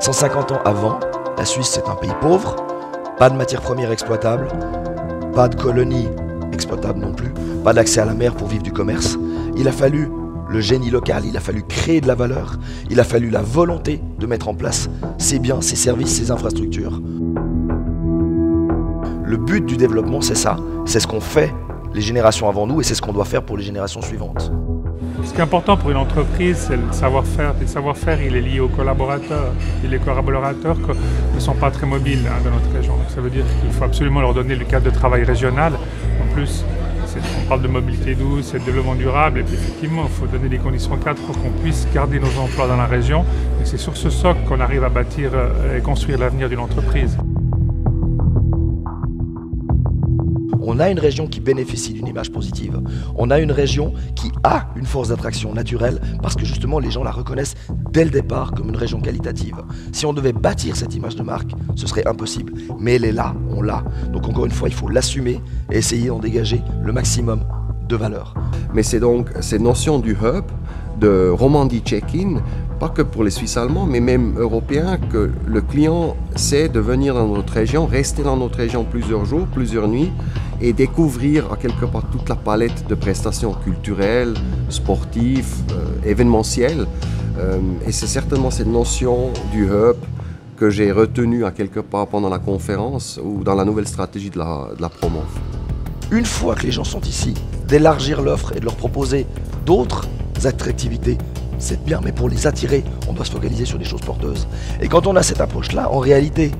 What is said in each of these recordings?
150 ans avant, la Suisse c'est un pays pauvre, pas de matières premières exploitables, pas de colonies exploitables non plus, pas d'accès à la mer pour vivre du commerce. Il a fallu le génie local, il a fallu créer de la valeur, il a fallu la volonté de mettre en place ces biens, ces services, ces infrastructures. Le but du développement, c'est ça, c'est ce qu'ont fait les générations avant nous et c'est ce qu'on doit faire pour les générations suivantes. Ce qui est important pour une entreprise, c'est le savoir-faire. Et le savoir-faire, il est lié aux collaborateurs. Et les collaborateurs ne sont pas très mobiles dans notre région. Donc ça veut dire qu'il faut absolument leur donner le cadre de travail régional. En plus, on parle de mobilité douce et de développement durable. Et puis effectivement, il faut donner des conditions cadres pour qu'on puisse garder nos emplois dans la région. Et c'est sur ce socle qu'on arrive à bâtir et construire l'avenir d'une entreprise. On a une région qui bénéficie d'une image positive. On a une région qui a une force d'attraction naturelle parce que justement les gens la reconnaissent dès le départ comme une région qualitative. Si on devait bâtir cette image de marque, ce serait impossible. Mais elle est là, on l'a. Donc encore une fois, il faut l'assumer et essayer d'en dégager le maximum de valeur. Mais c'est donc cette notion du hub, de Romandie check-in, pas que pour les Suisses allemands, mais même européens, que le client sait de venir dans notre région, rester dans notre région plusieurs jours, plusieurs nuits, et découvrir à quelque part toute la palette de prestations culturelles, sportives, événementielles. Et c'est certainement cette notion du hub que j'ai retenue à quelque part pendant la conférence ou dans la nouvelle stratégie de la promo. Une fois que les gens sont ici, d'élargir l'offre et de leur proposer d'autres attractivités, c'est bien, mais pour les attirer, on doit se focaliser sur des choses porteuses. Et quand on a cette approche-là, en réalité,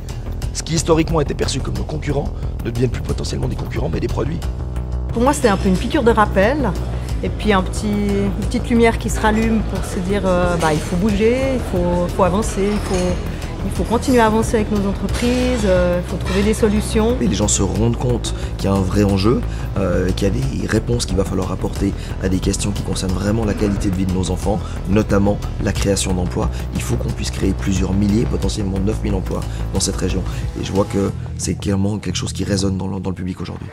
ce qui historiquement était perçu comme nos concurrents ne deviennent plus potentiellement des concurrents, mais des produits. Pour moi, c'était un peu une piqûre de rappel, et puis une petite lumière qui se rallume pour se dire il faut bouger, il faut avancer, il faut continuer à avancer avec nos entreprises, il faut trouver des solutions. Et les gens se rendent compte qu'il y a un vrai enjeu, qu'il y a des réponses qu'il va falloir apporter à des questions qui concernent vraiment la qualité de vie de nos enfants, notamment la création d'emplois. Il faut qu'on puisse créer plusieurs milliers, potentiellement 9000 emplois dans cette région. Et je vois que c'est clairement quelque chose qui résonne dans le public aujourd'hui.